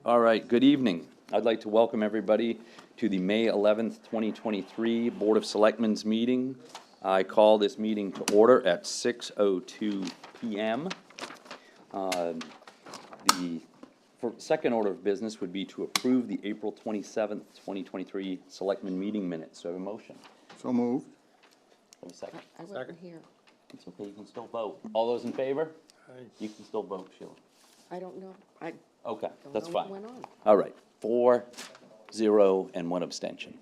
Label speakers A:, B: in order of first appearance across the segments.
A: All right, good evening. I'd like to welcome everybody to the May 11th, 2023 Board of Selectmen's meeting. I call this meeting to order at 6:02 p.m. The second order of business would be to approve the April 27th, 2023 Selectmen meeting minutes. So I have a motion.
B: So moved.
A: Have a second.
C: I wasn't here.
A: It's okay, you can still vote. All those in favor? You can still vote, Sheila.
C: I don't know. I
A: Okay,
C: don't
A: that's
C: know what
A: fine.
C: went on.
A: All right, 4, 0, and 1 abstention.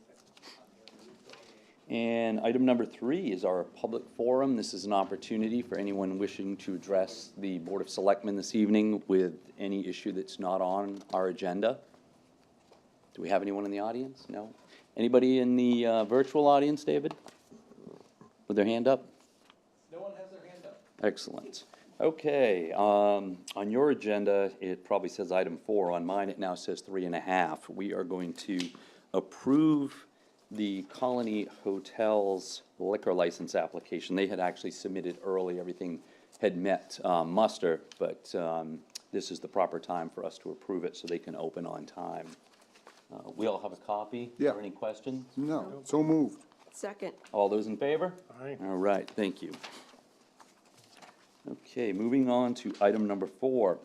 A: And item number 3 is our public forum. This is an opportunity for anyone wishing to address the Board of Selectmen this evening with any issue that's not on our agenda. Do we have anyone in the audience? No? Anybody in the virtual audience, David? With their hand up?
D: No one has their hand up.
A: Excellent. Okay, on your agenda, it probably says item 4. On mine, it now says 3.5. We are going to approve the Colony Hotels liquor license application. They had actually submitted early. Everything had met muster, but this is the proper time for us to approve it so they can open on time. We all have a copy?
B: Yeah.
A: Or any questions?
B: No, so moved.
C: Second.
A: All those in favor?
D: Aye.
A: All right, thank you. Okay, moving on to item number 4.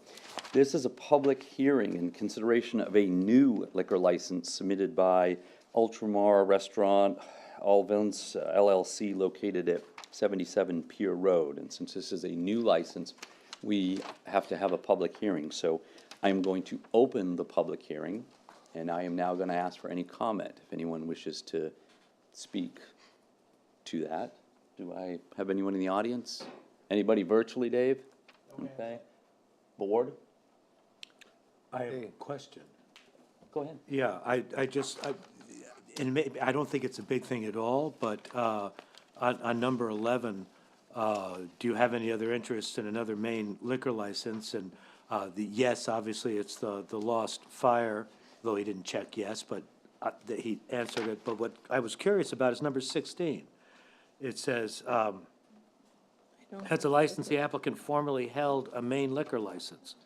A: This is a public hearing in consideration of a new liquor license submitted by Ultramar Restaurant Alvins LLC located at 77 Pier Road. And since this is a new license, we have to have a public hearing. So I am going to open the public hearing, and I am now going to ask for any comment if anyone wishes to speak to that. Do I have anyone in the audience? Anybody virtually, Dave? Okay. Board?
E: I have a question.
A: Go ahead.
E: Yeah, and maybe, I don't think it's a big thing at all, but on number 11, do you have any other interest in another main liquor license? And yes, obviously, it's the Lost Fire, though he didn't check yes, but he answered it. But what I was curious about is number 16. It says, has the licensee applicant formerly held a main liquor license?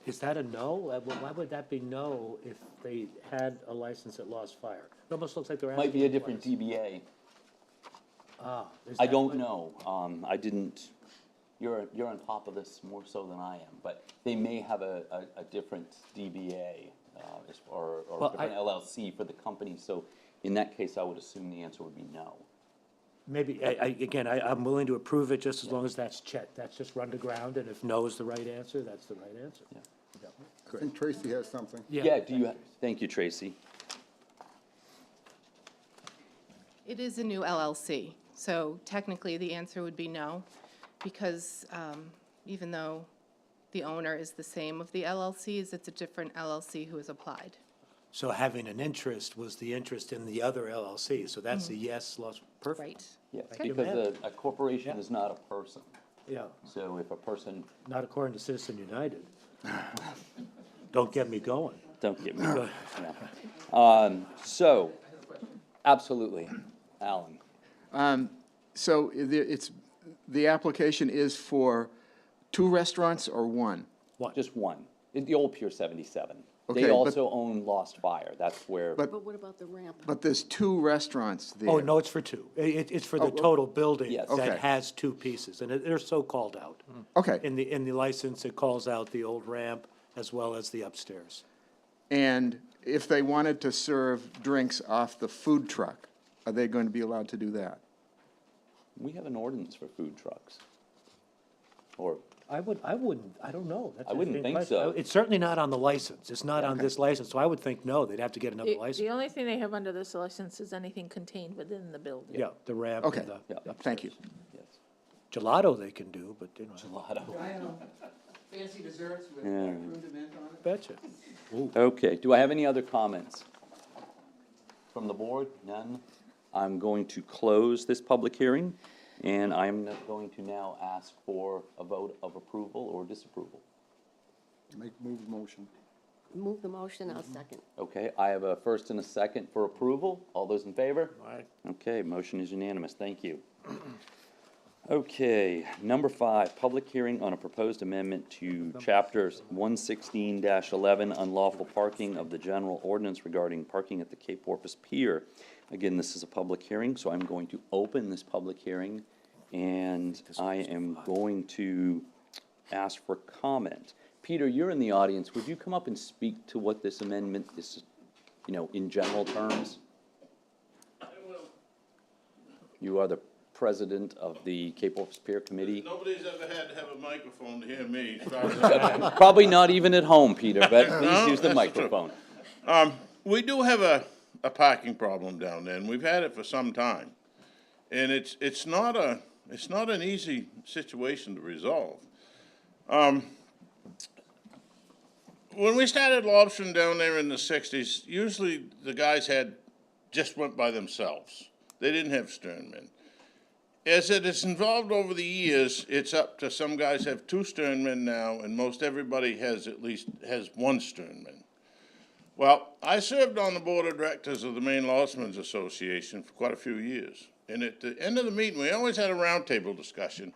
E: Is that a no? Why would that be no if they had a license at Lost Fire? It almost looks like they're asking.
A: Might be a different
E: twice.
A: DBA.
E: Is
A: I
E: that
A: don't
E: what-
A: know. I didn't, you're on top of this more so than I am, but they may have a different DBA, or
E: Well,
A: different LLC for the company. So in that case, I would assume the answer would be no.
E: Maybe, I'm willing to approve it just as long as that's checked. That's just run to ground, and if no is the right answer, that's the right answer.
A: Yeah.
B: I think Tracy has something.
A: Yeah, do you, thank you, Tracy.
F: It is a new LLC, so technically the answer would be no, because even though the owner is the same of the LLCs, it's a different LLC who has applied.
E: So having an interest was the interest in the other LLC, so that's a yes, perfect.
F: Right.
A: Yes,
E: Thank you,
A: because
E: ma'am.
A: a corporation
E: Yeah.
A: is not a person.
E: Yeah,
A: So if a person,
E: not according to Citizen United. Don't get me going.
A: don't get me wrong. So, absolutely, Alan.
B: So the application is for 2 restaurants or 1?
A: Just one, the old Pier 77.
B: Okay,
A: They
B: but-
A: also own Lost Fire, that's where,
B: But,
C: But what about the ramp?
B: but there's 2 restaurants there.
E: Oh, no, it's for 2. It's for the
B: Oh,
E: total building
A: Yes.
E: that
B: Okay.
E: has 2 pieces, and they're so called out.
B: Okay,
E: In the license, it calls out the old ramp as well as the upstairs.
B: and if they wanted to serve drinks off the food truck, are they going to be allowed to do that?
A: we have an ordinance for food trucks. Or,
E: I wouldn't, I don't know. That's
A: I
E: an
A: wouldn't
E: interesting
A: think
E: question.
A: so.
E: It's certainly not on the license. It's not on this license, so I would think no, they'd have to get another
G: The
E: license.
G: only thing they have under this license is anything contained within the building.
E: Yeah, the ramp
B: Okay.
E: and the
A: yeah,
B: Thank you.
A: yes,
E: gelato they can do, but, you know,
A: gelato.
D: Fancy desserts with
A: Yeah.
D: pruned mint on it.
E: betcha.
A: Okay, do I have any other comments from the board? None? I'm going to close this public hearing, and I'm going to now ask for a vote of approval or disapproval.
B: Move the motion.
C: Move the motion, I'll second.
A: Okay, I have a first and a second for approval. All those in favor?
E: Aye.
A: Okay, motion is unanimous. Thank you. Okay, number 5, public hearing on a proposed amendment to chapters 116-11 unlawful parking of the general ordinance regarding parking at the Cape Porpoise Pier. Again, this is a public hearing, so I'm going to open this public hearing, and I am going to ask for comment. Peter, you're in the audience. Would you come up and speak to what this amendment is, in general terms?
H: I will.
A: You are the president of the Cape Porpoise Pier Committee.
H: Nobody's ever had to have a microphone to hear me, as far as I know.
A: Probably not even at home, Peter, but
H: No,
A: please use the
H: that's true.
A: microphone.
H: We do have a parking problem down there, and we've had it for some time. And it's not an easy situation to resolve. When we started lobstering down there in the 60s, usually the guys just went by themselves. They didn't have sternmen. As it has evolved over the years, it's up to some guys have 2 sternmen now, and most everybody has 1 sternman. Well, I served on the board of directors of the Maine Lobstermen's Association for quite a few years. And at the end of the meeting, we always had a roundtable discussion.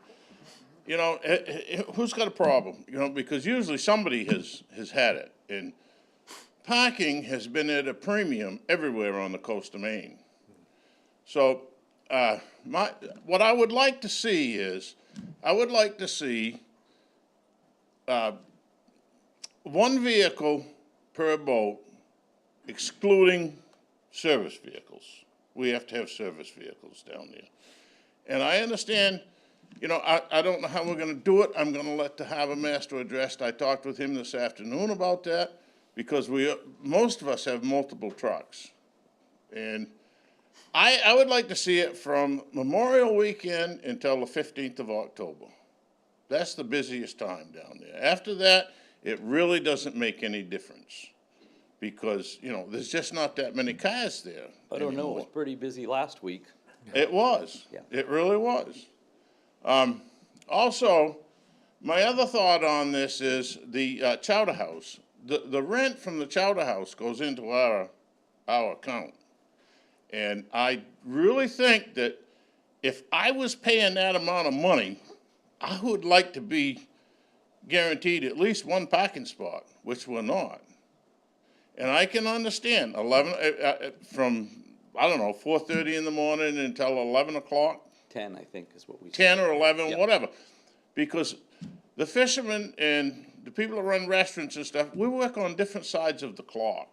H: Who's got a problem? Because usually somebody has had it. And parking has been at a premium everywhere on the coast of Maine. So, what I would like to see is, one vehicle per boat, excluding service vehicles. We have to have service vehicles down there. And I understand, I don't know how we're gonna do it. I'm gonna let the harbor master address. I talked with him this afternoon about that, because most of us have multiple trucks. And I would like to see it from Memorial Weekend until the 15th of October. That's the busiest time down there. After that, it really doesn't make any difference, because, there's just not that many cars there
A: I don't know, it was
H: anymore.
A: pretty busy last week.
H: It was.
A: Yeah.
H: It really was. Also, my other thought on this is the chowder house. The rent from the chowder house goes into our account. And I really think that if I was paying that amount of money, I would like to be guaranteed at least 1 parking spot, which we're not. And I can understand 4:30 in the morning until 11 o'clock,
A: 10, I think, is what we said.
H: 10 or 11,
A: Yeah.
H: whatever. Because the fishermen and the people that run restaurants and stuff, we work on different sides of the clock.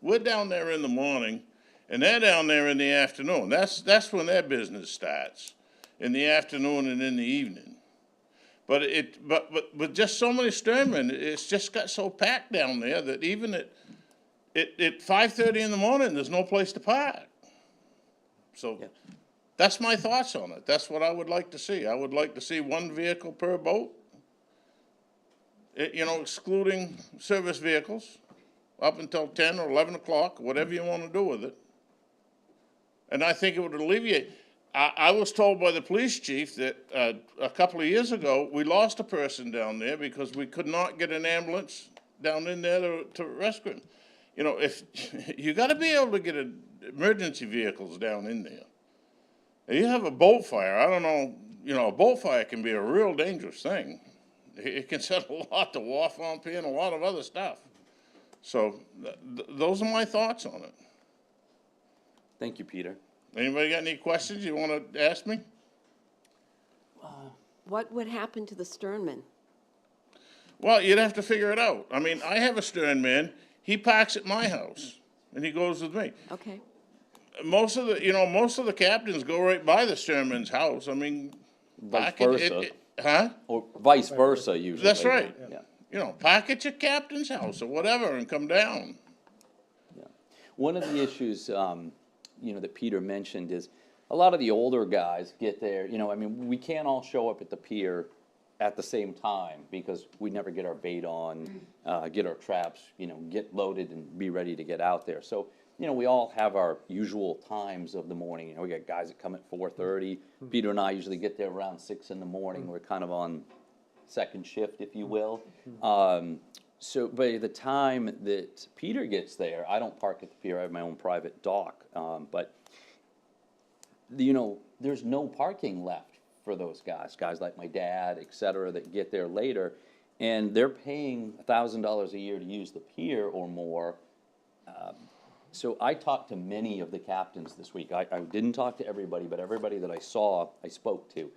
H: We're down there in the morning, and they're down there in the afternoon. That's when their business starts, in the afternoon and in the evening. But with just so many sternmen, it's just got so packed down there that even at 5:30 in the morning, there's no place to park. So
A: Yeah.
H: that's my thoughts on it. That's what I would like to see. I would like to see 1 vehicle per boat, excluding service vehicles, up until 10 or 11 o'clock, whatever you want to do with it. And I think it would alleviate. I was told by the police chief that a couple of years ago, we lost a person down there because we could not get an ambulance down in there to rescue him. If you got to be able to get emergency vehicles down in there. If you have a boat fire, I don't know, a boat fire can be a real dangerous thing. It can set a lot to wharf on and a lot of other stuff. So those are my thoughts on it.
A: Thank you, Peter.
H: Anybody got any questions you want to ask me?
C: What would happen to the sternman?
H: Well, you'd have to figure it out. I mean, I have a sternman. He parks at my house, and he goes with me.
C: Okay,
H: Most of the captains go right by the sternman's house. I mean,
A: Vice
H: park it-
A: versa.
H: huh?
A: Or vice versa, usually.
H: That's right.
A: Yeah.
H: Park at your captain's house or whatever and come down.
A: Yeah. One of the issues, that Peter mentioned is a lot of the older guys get there, we can't all show up at the pier at the same time because we never get our bait on, get our traps, get loaded and be ready to get out there. So, we all have our usual times of the morning. We got guys that come at 4:30. Peter and I usually get there around 6 in the morning. We're kind of on second shift, if you will. So by the time that Peter gets there, I don't park at the pier, I have my own private dock. But there's no parking left for those guys like my dad, et cetera, that get there later. And they're paying $1,000 a year to use the pier or more. So I talked to many of the captains this week. I didn't talk to everybody, but everybody that I saw, I spoke to.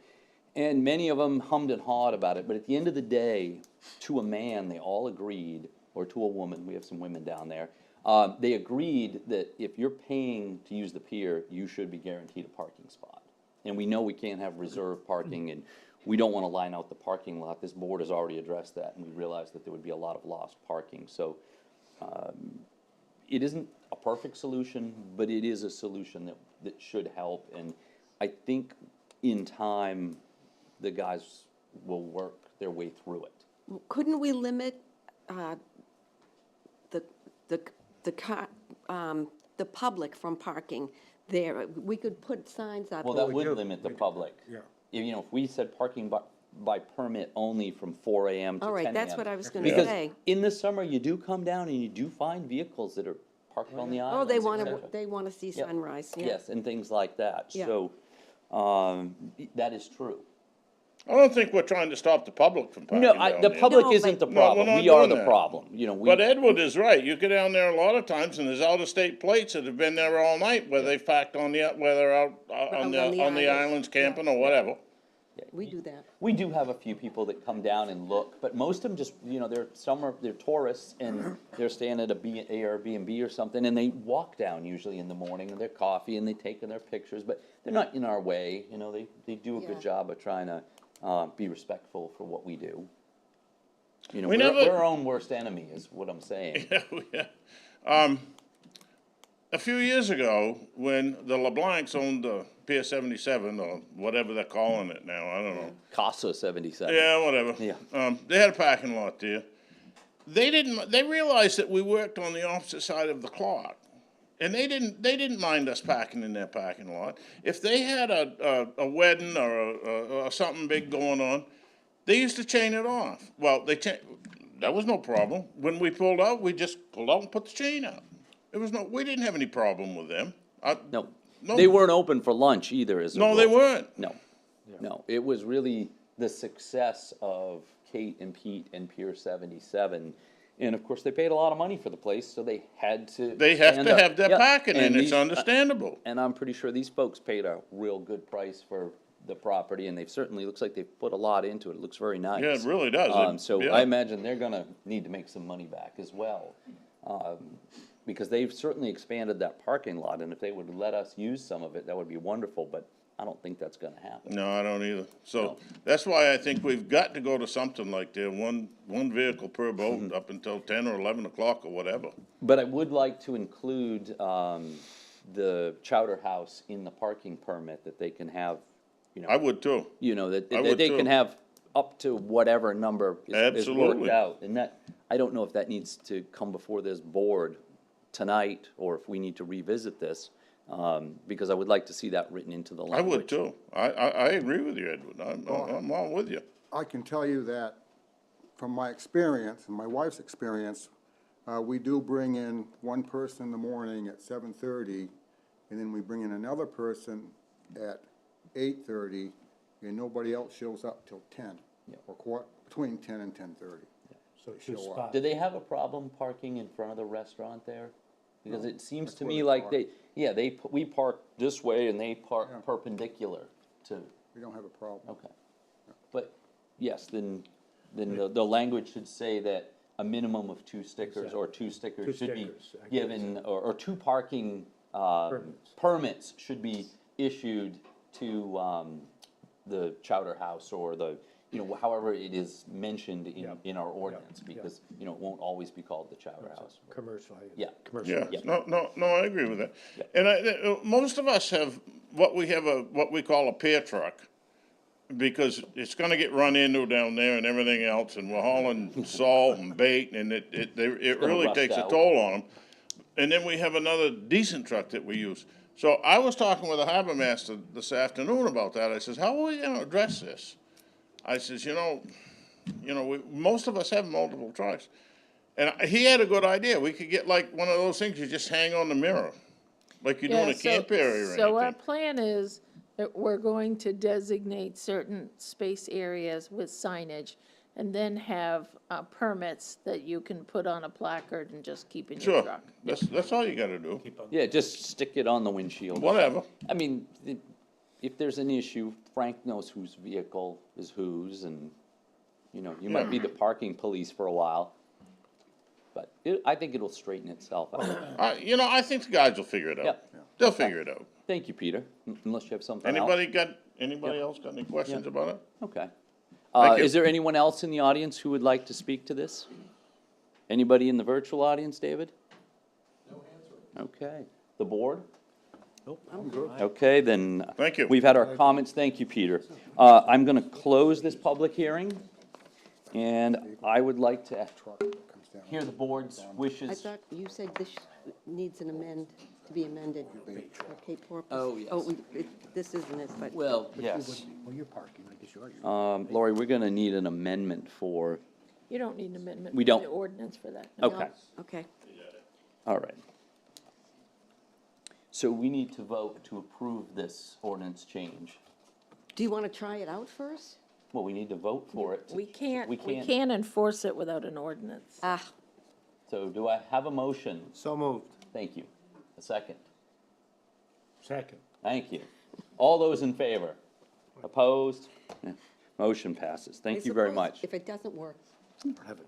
A: And many of them hummed and hawed about it, but at the end of the day, to a man, they all agreed, or to a woman, we have some women down there, they agreed that if you're paying to use the pier, you should be guaranteed a parking spot. And we know we can't have reserve parking, and we don't want to line out the parking lot. This board has already addressed that, and we realized that there would be a lot of lost parking. So it isn't a perfect solution, but it is a solution that should help. And I think in time, the guys will work their way through it.
C: Couldn't we limit the public from parking there? We could put signs up.
A: Well, that would limit the public.
I: Yeah.
A: If we said parking by permit only from 4 AM to 10
C: All
A: AM.
C: right, that's what I was gonna
A: Because
C: say.
A: in the summer, you do come down and you do find vehicles that are parked on the
C: Oh,
A: islands,
C: they
A: et
C: want to,
A: cetera.
C: they want to see
A: Yep.
C: sunrise, yeah.
A: Yes, and things like that.
C: Yeah.
A: So, that is true.
H: I don't think we're trying to stop the public from parking
A: No,
H: down
A: the
H: there.
A: public
C: No,
A: isn't the
C: but-
H: No, we're
A: problem.
H: not
A: We are
H: doing
A: the
H: that.
A: problem.
H: But Edward is right. You go down there a lot of times, and there's out-of-state plates that have been there all night, where they parked on the, where they're out on the
C: islands.
H: islands camping or whatever.
C: We do that.
A: We do have a few people that come down and look, but most of them just, they're tourists and they're staying at a Airbnb or something, and they walk down usually in the morning with their coffee and they take their pictures, but they're not in our way, they do a
C: Yeah.
A: good job of trying to, be respectful for what we do.
H: We
A: We're
H: never-
A: our own worst enemy is what I'm saying.
H: Yeah. A few years ago, when the LeBlancs owned the Pier 77, or whatever they're calling it now, I don't know.
A: Casa 77.
H: Yeah, whatever.
A: Yeah.
H: They had a parking lot there. They realized that we worked on the opposite side of the clock. And they didn't mind us parking in their parking lot. If they had a wedding or something big going on, they used to chain it off. Well, that was no problem. When we pulled out, we just pulled out and put the chain out. We didn't have any problem with them.
A: No,
H: No.
A: they weren't open for lunch either, as a
H: No, they
A: rule.
H: weren't.
A: No, it was really the success of Kate and Pete and Pier 77. And of course, they paid a lot of money for the place, so they had to.
H: They have
A: stand
H: to
A: up.
H: have their
A: Yeah,
H: parking, and it's
A: these-
H: understandable.
A: And I'm pretty sure these folks paid a real good price for the property, and they've certainly, looks like they've put a lot into it. It looks very nice.
H: Yeah, it really does.
A: So
H: Yeah.
A: I imagine they're gonna need to make some money back as well. Because they've certainly expanded that parking lot, and if they would let us use some of it, that would be wonderful, but I don't think that's gonna happen.
H: No, I don't either. So
A: No.
H: that's why I think we've got to go to something like that, one vehicle per boat up until 10 or 11 o'clock or whatever.
A: But I would like to include, the Chowder House in the parking permit, that they can have,
H: I would too.
A: that
H: I
A: that
H: would
A: they
H: too.
A: can have up to whatever number is worked
H: Absolutely.
A: out. And that, I don't know if that needs to come before this board tonight, or if we need to revisit this, because I would like to see that written into the
H: I
A: language.
H: would too. I agree with you, Edward. I'm all with you.
I: I can tell you that from my experience and my wife's experience, we do bring in one person in the morning at 7:30, and then we bring in another person at 8:30, and nobody else shows up till 10, or between 10 and 10:30.
E: So
I: They
E: two
I: show up.
E: spots.
A: Do they have a problem parking in front of the restaurant there? Because it seems
I: that's
A: to
I: where
A: me
I: they
A: like
I: park.
A: we park this way and they
I: Yeah.
A: park perpendicular to,
I: We don't have a problem.
A: okay. But, yes, then the language should say that a minimum of 2 stickers, or 2 stickers
E: Two
A: should be
E: stickers, I guess.
A: given, or 2 parking, permits should be issued to, the Chowder House, or the, however it is mentioned in our ordinance, because, it won't always be called the Chowder House.
E: Commercial, I guess.
A: Yeah.
E: Commercial.
H: Yeah, no, I agree with that. And most of us have what we call a pier truck, because it's gonna get run into down there and everything else, and we're hauling salt and bait, and it
A: gonna
H: really
A: rust
H: takes a
A: out.
H: toll on them. And then we have another decent truck that we use. So I was talking with the harbor master this afternoon about that. I says, how are we gonna address this? I says, most of us have multiple trucks. And he had a good idea. We could get like one of those things you just hang on the mirror, like you do in a camp area or
G: So our
H: anything.
G: plan is that we're going to designate certain space areas with signage and then have permits that you can put on a placard and just keep in your
H: Sure,
G: truck.
H: that's all you gotta do,
A: Yeah, just stick it on the windshield.
H: whatever.
A: I mean, if there's an issue, Frank knows whose vehicle is whose, and, you know, you might be the parking police for a while. But I think it'll straighten itself out.
H: You know, I think the guys will figure it out.
A: Yep.
H: They'll figure it out.
A: Thank you, Peter, unless you have something else.
H: Anybody else got any questions about it?
A: Okay.
H: Thank you.
A: Is there anyone else in the audience who would like to speak to this? Anybody in the virtual audience, David? No answer. Okay. The board? Okay, then.
H: Thank you.
A: We've had our comments. Thank you, Peter. I'm gonna close this public hearing, and I would like to hear the board's
C: I
A: wishes.
C: thought you said this needs to be amended for Cape Porpoise.
A: Oh, yes.
C: This isn't it, but.
A: Well, yes.
I: Well, you're parking, I guess you are.
A: Lori, we're gonna need an amendment for,
G: You don't need an amendment.
A: We
G: to
A: don't.
G: the ordinance for that. no.
A: okay,
C: Okay.
A: all right. So we need to vote to approve this ordinance change.
C: Do you want to try it out first?
A: Well, we need to vote for it.
G: We can't,
A: We
G: we
A: can't.
G: can't enforce it without an ordinance.
C: Ah,
A: So do I have a motion?
E: So moved.
A: Thank you. A second.
E: Second.
A: Thank you. All those in favor? Opposed? Yeah. Motion passes.
C: I
A: Thank you very
C: suppose
A: much.
C: If it doesn't work,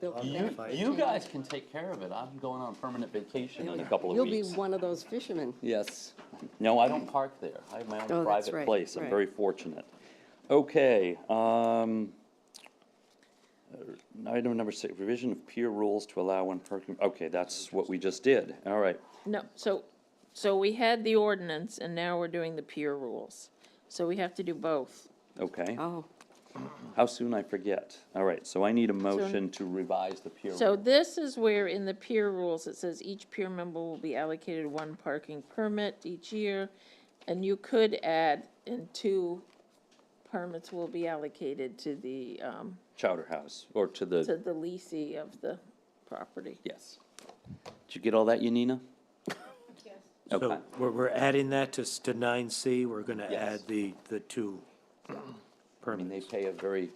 C: Bill,
A: You guys can take care of it. I'm going on permanent vacation in a couple of
C: you'll be
A: weeks.
C: one of those fishermen.
A: Yes. No, I don't park there. I have my
C: Oh,
A: own
C: that's
A: private
C: right,
A: place. I'm
C: right.
A: very fortunate. Okay, item number 6, revision of peer rules to allow one parking, okay, that's what we just did. All right.
G: No, so we had the ordinance and now we're doing the peer rules. So we have to do both.
A: Okay.
C: Oh,
A: How soon I forget. All right, so I need a motion to revise the peer.
G: So this is where in the peer rules, it says each peer member will be allocated one parking permit each year. And you could add, and 2 permits will be allocated to the,
A: Chowder House, or to
G: to
A: the,
G: the leasing of the property.
A: yes. Did you get all that, Yanina? Yes. Okay,
E: So we're adding that to 9C, we're gonna
A: Yes.
E: add the 2
A: I mean, they
E: permits.
A: pay a very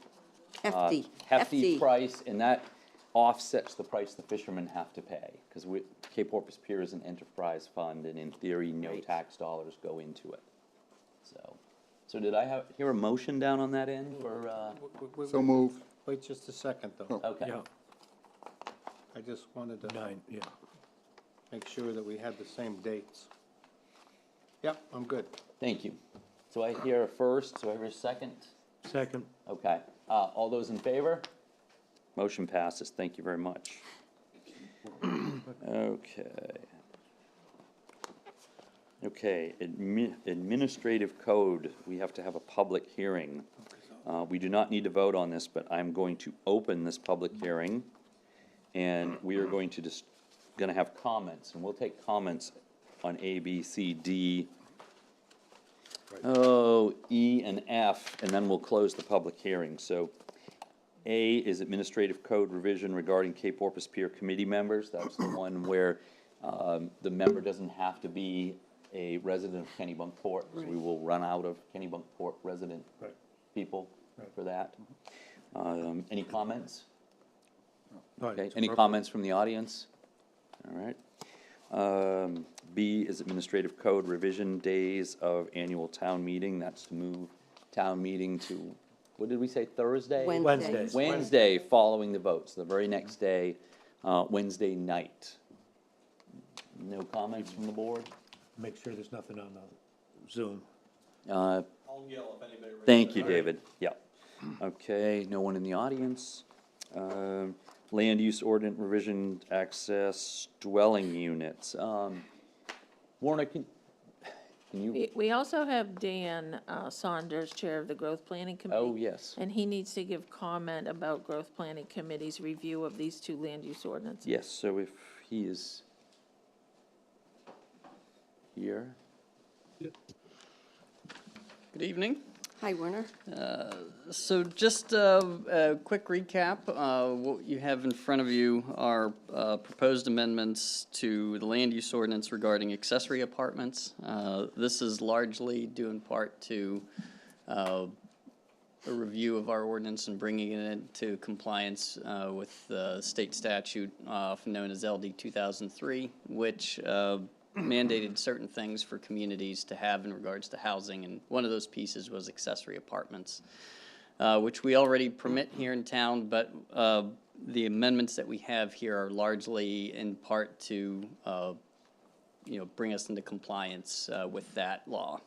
C: hefty.
A: price, and that offsets the price the fishermen have to pay, because Cape Porpoise Pier is an enterprise fund, and in theory, no tax dollars go into it. So did I hear a motion down on that end for,
I: So moved.
J: Wait just a second, though.
A: okay,
E: Yeah,
J: I just wanted to
E: 9, yeah.
J: make sure that we had the same dates. Yep, I'm good.
A: thank you. So I hear a first, so I hear a second?
E: Second.
A: Okay, all those in favor? Motion passes, thank you very much. Okay. Okay, administrative code, we have to have a public hearing. We do not need to vote on this, but I'm going to open this public hearing, and we are going to gonna have comments, and we'll take comments on A, B, C, D, E, and F, and then we'll close the public hearing. So A is administrative code revision regarding Cape Porpoise Pier committee members. That's the one where the member doesn't have to be a resident of Kennebunkport. So we will run out of Kennebunkport resident
E: Right.
A: people for that. Any comments?
E: No,
A: Okay,
E: it's
A: any
E: appropriate.
A: comments from the audience? All right. B is administrative code revision days of annual town meeting. That's to move town meeting to, what did we say, Thursday?
E: Wednesdays.
A: Wednesday following the votes, the very next day, Wednesday night. No comments from the board?
E: Make sure there's nothing on the Zoom.
A: I'll yell if anybody. Thank you, David. Yeah. Okay, no one in the audience. Land use ordinance revision access dwelling units. Warner, can you?
G: We also have Dan Saunders, Chair of the Growth Planning Committee.
A: Oh, yes.
G: And he needs to give comment about Growth Planning Committee's review of these 2 land use ordinances.
A: Yes, so if he is here.
K: Good evening.
C: Hi, Werner.
K: So just a quick recap. What you have in front of you are proposed amendments to the land use ordinance regarding accessory apartments. This is largely due in part to a review of our ordinance and bringing it into compliance with the state statute, often known as LD 2003, which mandated certain things for communities to have in regards to housing, and one of those pieces was accessory apartments, which we already permit here in town, but the amendments that we have here are largely in part to, bring us into compliance with that law.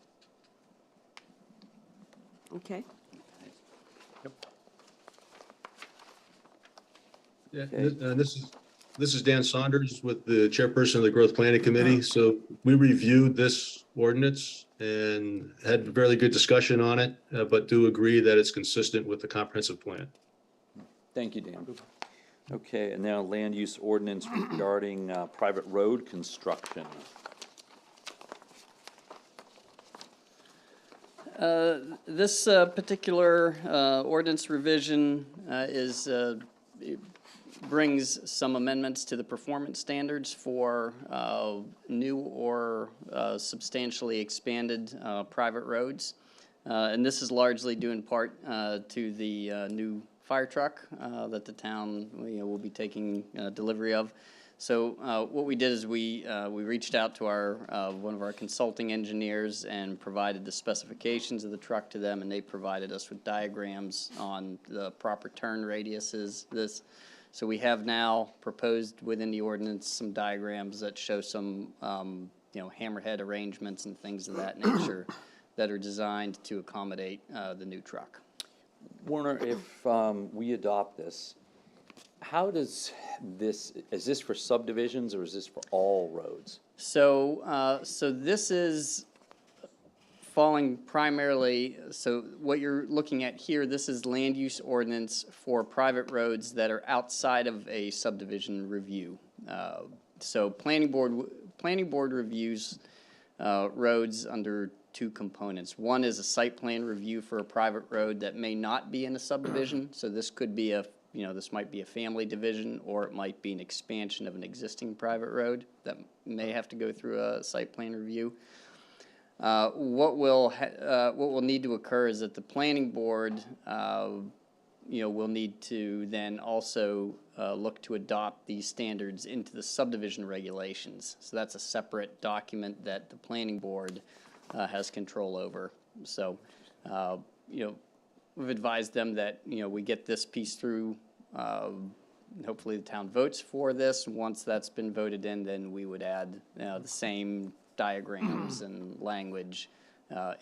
C: Okay.
L: Yeah, this is Dan Saunders with the chairperson of the Growth Planning Committee. So we reviewed this ordinance and had a fairly good discussion on it, but do agree that it's consistent with the comprehensive plan.
A: Thank you, Dan. Okay, and now land use ordinance regarding private road construction.
K: This particular ordinance revision brings some amendments to the performance standards for new or substantially expanded private roads. And this is largely due in part to the new fire truck that the town will be taking delivery of. So what we did is we reached out to one of our consulting engineers and provided the specifications of the truck to them, and they provided us with diagrams on the proper turn radiuses. So we have now proposed within the ordinance some diagrams that show some hammerhead arrangements and things of that nature that are designed to accommodate the new truck.
A: Werner, if we adopt this, how does is this for subdivisions or is this for all roads?
K: So this is falling primarily, so what you're looking at here, this is land use ordinance for private roads that are outside of a subdivision review. So planning board reviews roads under two components. One is a site plan review for a private road that may not be in a subdivision. So this could be this might be a family division, or it might be an expansion of an existing private road that may have to go through a site plan review. What will need to occur is that the planning board, will need to then also look to adopt these standards into the subdivision regulations. So that's a separate document that the planning board has control over. So, we've advised them that, we get this piece through, hopefully the town votes for this. Once that's been voted in, then we would add, the same diagrams and language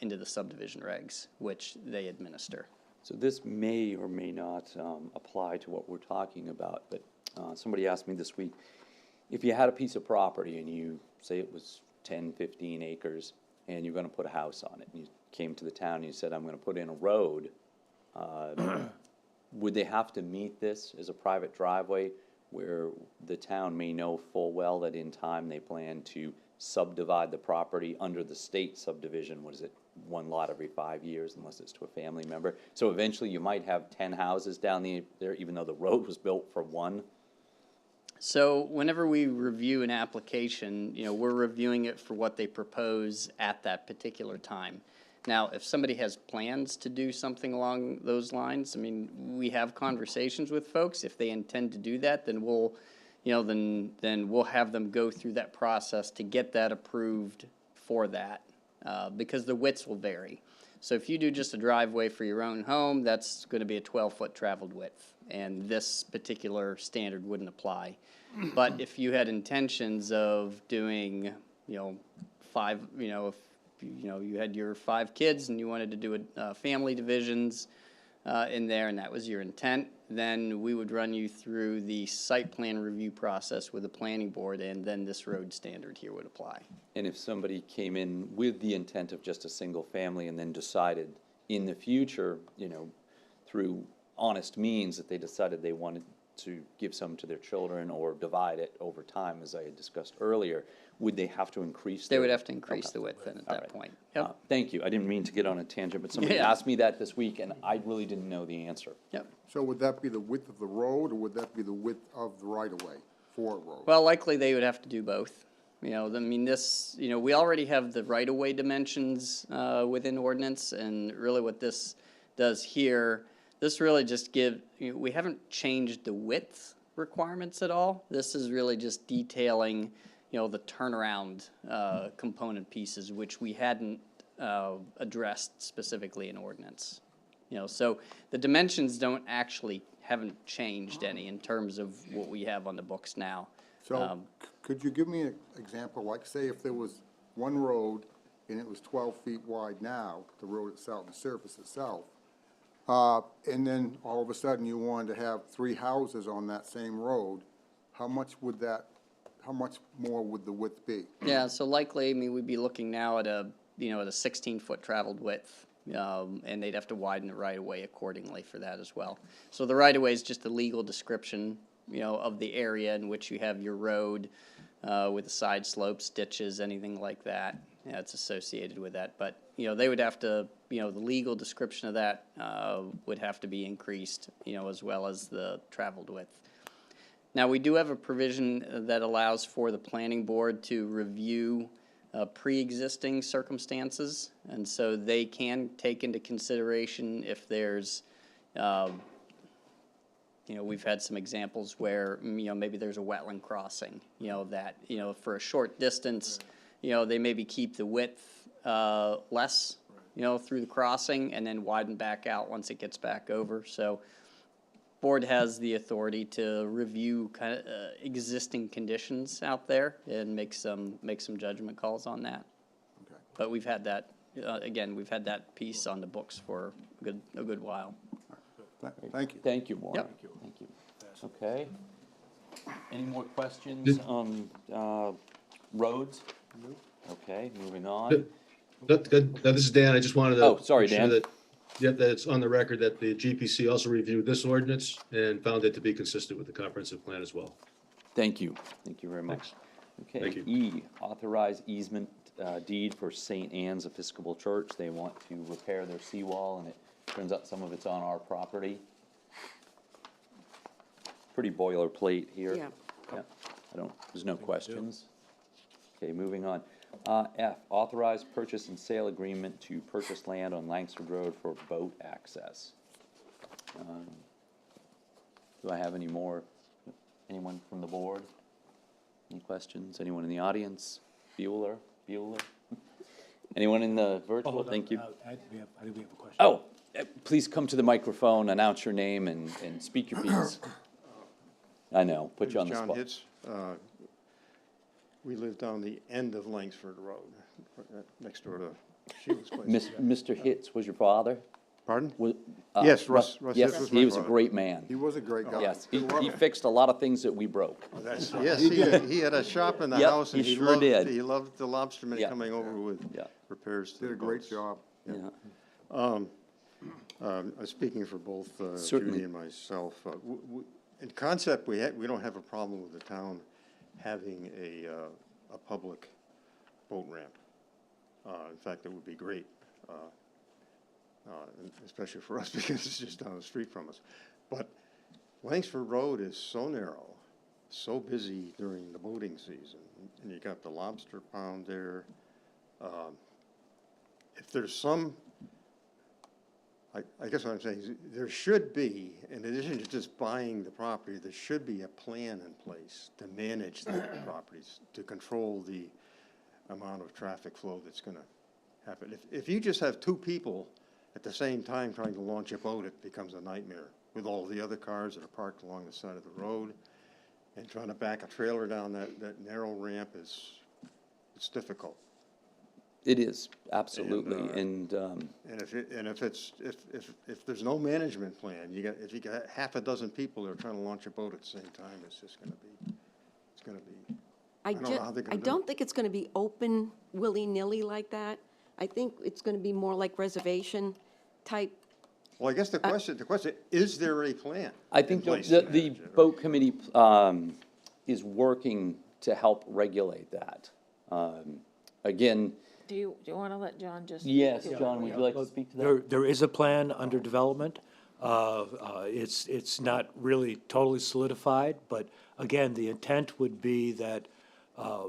K: into the subdivision regs, which they administer.
A: So this may or may not apply to what we're talking about, but somebody asked me this week, if you had a piece of property and you say it was 10, 15 acres and you're going to put a house on it, and you came to the town and you said, I'm going to put in a road, would they have to meet this as a private driveway where the town may know full well that in time they plan to subdivide the property under the state subdivision? What is it, one lot every 5 years unless it's to a family member? So eventually you might have 10 houses down there even though the road was built for one?
K: So whenever we review an application, we're reviewing it for what they propose at that particular time. Now, if somebody has plans to do something along those lines, we have conversations with folks. If they intend to do that, then we'll we'll have them go through that process to get that approved for that, because the widths will vary. So if you do just a driveway for your own home, that's going to be a 12-foot traveled width, and this particular standard wouldn't apply. But if you had intentions of doing, five, if you had your 5 kids and you wanted to do family divisions in there, and that was your intent, then we would run you through the site plan review process with the planning board, and then this road standard here would apply.
A: And if somebody came in with the intent of just a single family and then decided in the future, through honest means that they decided they wanted to give some to their children or divide it over time, as I had discussed earlier, would they have to increase?
K: They
A: their-
K: would have to increase
A: Okay.
K: the width then at
A: All
K: that
A: right.
K: point.
A: Uh,
K: Yep,
A: Thank you. I didn't mean to get on a tangent, but somebody
K: Yeah.
A: asked me that this week, and I really didn't know the answer.
K: yep.
I: So would that be the width of the road, or would that be the width of the right-of-way for a road?
K: Well, likely they would have to do both. You know, I mean, this, you know, we already have the right-of-way dimensions within ordinance, and really what this does here, this really just we haven't changed the width requirements at all. This is really just detailing, you know, the turnaround component pieces, which we hadn't addressed specifically in ordinance. You know, so the dimensions haven't changed any in terms of what we have on the books now.
I: So, could you give me an example, like, say if there was one road and it was 12 feet wide now, the road itself, the surface itself, and then all of a sudden you wanted to have 3 houses on that same road, how much more would the width be?
K: Yeah, so likely, I mean, we'd be looking now at a 16-foot traveled width, and they'd have to widen the right-of-way accordingly for that as well. So the right-of-way is just a legal description, you know, of the area in which you have your road, with the side slopes, ditches, anything like that. Yeah, it's associated with that, but, you know, they would have to, you know, the legal description of that, would have to be increased, you know, as well as the traveled width. Now, we do have a provision that allows for the planning board to review pre-existing circumstances, and so they can take into consideration if there's, you know, we've had some examples where, you know, maybe there's a wetland crossing, you know, that, you know, for a short distance, you know, they maybe keep the width less, you know, through the crossing and then widen back out once it gets back over. So board has the authority to review kind of existing conditions out there and make some judgment calls on that.
I: Okay.
K: But we've had that, again, we've had that piece on the books for a good while.
I: Thank you.
A: Thank you, Warren.
K: Yep.
A: Thank you. Okay. Any more questions on roads? Okay, moving on.
L: Good. Now, this is Dan. I just wanted to.
A: Oh, sorry,
L: make sure
A: Dan.
L: that- Yep, that it's on the record that the GPC also reviewed this ordinance and found it to be consistent with the comprehensive plan as well.
A: Thank you. Thank you very much. Okay,
L: Thank you.
A: E, authorize easement deed for St. Anne's Episcopal Church. They want to repair their seawall, and it turns out some of it's on our property. Pretty boilerplate here.
C: Yeah.
A: There's no questions. Okay, moving on. F, authorize purchase and sale agreement to purchase land on Langsford Road for boat access. Do I have any more? Anyone from the board? Any questions? Anyone in the audience? Bueller? Anyone in the virtual? Thank you.
E: I think we have a question.
A: Oh, please come to the microphone, announce your name, and speak your piece. I know, put you on the
M: John
A: spot.
M: Hitz. We live down the end of Langsford Road, next door to Sheila's place.
A: Mr. Hitz was your father?
M: Pardon?
A: Yes,
M: Russ
A: Yes,
M: Hitz was
A: he
M: my
A: was a
M: father.
A: great man.
I: He was a great guy.
A: Yes, he fixed a lot of things that we broke.
M: Yes, he had a shop in the
A: Yep,
M: house, and
A: he sure did.
M: he loved the lobstermen
A: Yeah.
M: coming over with
A: Yeah.
M: repairs to
I: Did
M: the
I: a great
M: boats.
I: job.
A: Yeah.
M: Speaking for both
A: Certainly.
M: Judy and myself, in concept, we don't have a problem with the town having a public boat ramp. In fact, it would be great, especially for us because it's just down the street from us. But Langsford Road is so narrow, so busy during the boating season, and you got the lobster pound there. If there's some, I guess what I'm saying is there should be, in addition to just buying the property, there should be a plan in place to manage the properties, to control the amount of traffic flow that's gonna happen. If you just have 2 people at the same time trying to launch a boat, it becomes a nightmare with all the other cars that are parked along the side of the road. And trying to back a trailer down that narrow ramp it's difficult.
A: It is, absolutely,
M: And if there's no management plan, if you got half a dozen people that are trying to launch a boat at the same time, it's gonna be.
C: I
M: don't know how they're gonna do
C: don't
M: it.
C: think it's gonna be open willy-nilly like that. I think it's gonna be more like reservation type
M: Well, I guess the question, is there a plan?
A: I think
M: in place
A: the
M: to manage it, right?
A: boat committee, is working to help regulate that. Again,
G: Do you want to let John just?
A: yes,
G: do it?
A: John, would you like to speak to that?
E: There is a plan under development. It's not really totally solidified, but again, the intent would be that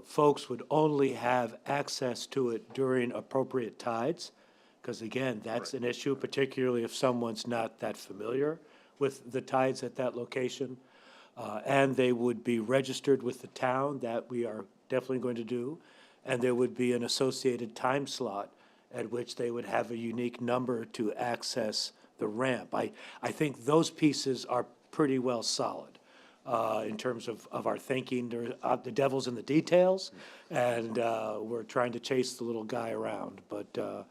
E: folks would only have access to it during appropriate tides, because again, that's an issue, particularly if someone's not that familiar with the tides at that location. And they would be registered with the town, that we are definitely going to do, and there would be an associated time slot at which they would have a unique number to access the ramp. I think those pieces are pretty well solid in terms of our thinking. The devil's in the details, and we're trying to chase the little guy around, but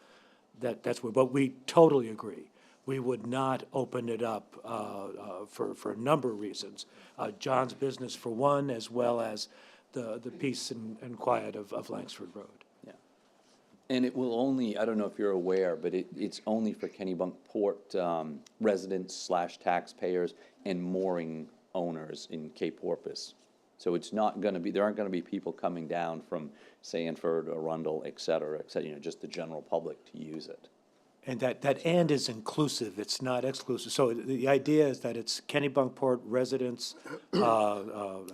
E: that's where, but we totally agree. We would not open it up for a number of reasons. John's business for one, as well as the peace and quiet of Langsford Road.
A: Yeah. And it will only, I don't know if you're aware, but it's only for Kennebunkport residents / taxpayers and mooring owners in Cape Porpoise. So it's not gonna be, there aren't gonna be people coming down from Sanford, Arundel, et cetera, just the general public to use it.
E: And that "and" is inclusive, it's not exclusive. So the idea is that it's Kennebunkport residents,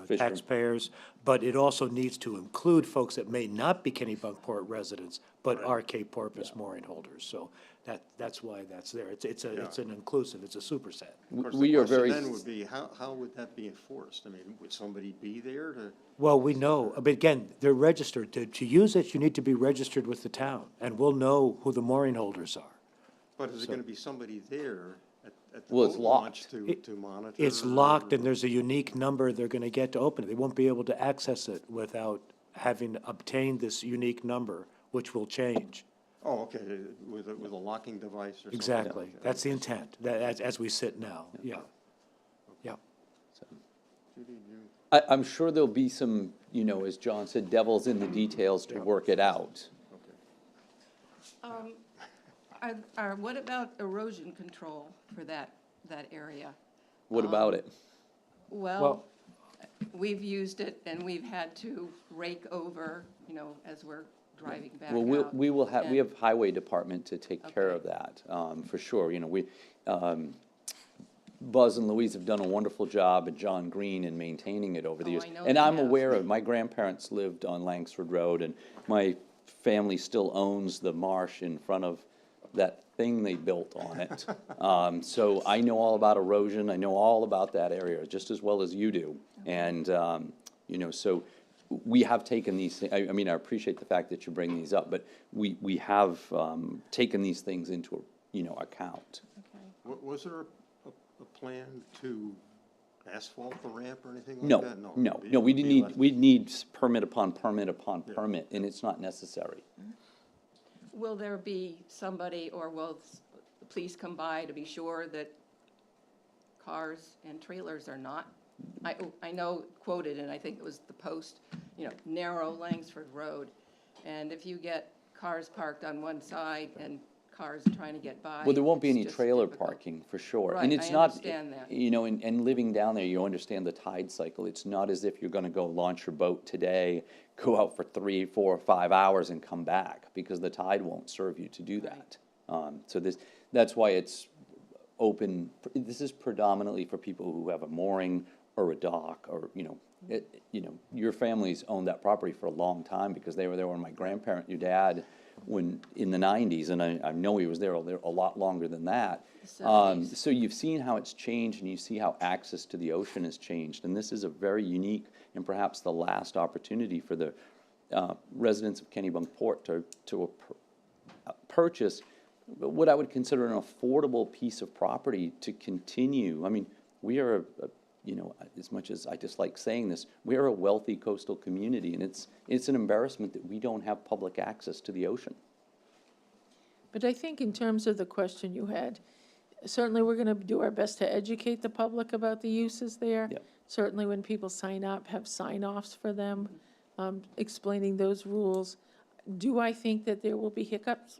E: taxpayers, but it also needs to include folks that may not be Kennebunkport residents, but are Cape Porpoise mooring holders. So that's why that's there. It's an inclusive, it's a superset.
M: Of course,
A: We
M: the
A: are
M: question
A: very
M: then would be, how would that be enforced? I mean, would somebody be there to?
E: Well, we know, but again, they're registered. To use it, you need to be registered with the town, and we'll know who the mooring holders are.
M: But is it gonna be somebody there at the
A: Well, it's
M: boat launch
A: locked.
M: to monitor?
E: It's locked, and there's a unique number they're gonna get to open it. They won't be able to access it without having obtained this unique number, which will change.
M: Oh, okay, with a locking device or something?
E: Exactly.
M: Okay.
E: That's the intent, that, as we sit now, yeah. Yeah.
A: I'm sure there'll be some, as John said, devils in the details to work it out.
C: What about erosion control for that area?
A: What about it?
C: Well, we've used it and we've had to rake over, as we're driving back
A: Well,
C: out.
A: we will have, we
C: And-
A: have highway department to take care of that, for sure. Buzz and Louise have done a wonderful job, and John Green, in maintaining it over the
C: Oh,
A: years.
C: I know
A: And
C: they
A: I'm
C: have.
A: aware of, my grandparents lived on Langsford Road, and my family still owns the marsh in front of that thing they built on it. So I know all about erosion, I know all about that area, just as well as you do. And, so we have taken these, I mean, I appreciate the fact that you bring these up, but we have taken these things into, account.
M: Was there a plan to asphalt the ramp or anything like
A: No,
M: that?
A: no, we'd need permit upon permit upon permit, and it's not necessary.
C: Will there be somebody, or will the police come by to be sure that cars and trailers are not? I know quoted, and I think it was the Post, narrow Langsford Road. And if you get cars parked on one side and cars trying to get by.
A: Well, there won't be
C: it's
A: any
C: just
A: trailer
C: difficult.
A: parking, for sure.
C: Right,
A: And it's
C: I
A: not,
C: understand that.
A: and living down there, you understand the tide cycle. It's not as if you're gonna go launch your boat today, go out for 3, 4, 5 hours and come back, because the tide won't serve you to do that. So that's why it's open, this is predominantly for people who have a mooring or a dock, or, your family's owned that property for a long time, because they were there when my grandparent, your dad, when, in the 90s, and I know he was there a lot longer than that. So you've seen how it's changed, and you see how access to the ocean has changed, and this is a very unique and perhaps the last opportunity for the residents of Kennebunkport to purchase what I would consider an affordable piece of property to continue. I mean, we are as much as I dislike saying this, we are a wealthy coastal community, and it's an embarrassment that we don't have public access to the ocean.
G: But I think in terms of the question you had, certainly we're gonna do our best to educate the public about the uses there.
A: Yep.
G: Certainly when people sign up, have sign-offs for them, explaining those rules. Do I think that there will be hiccups?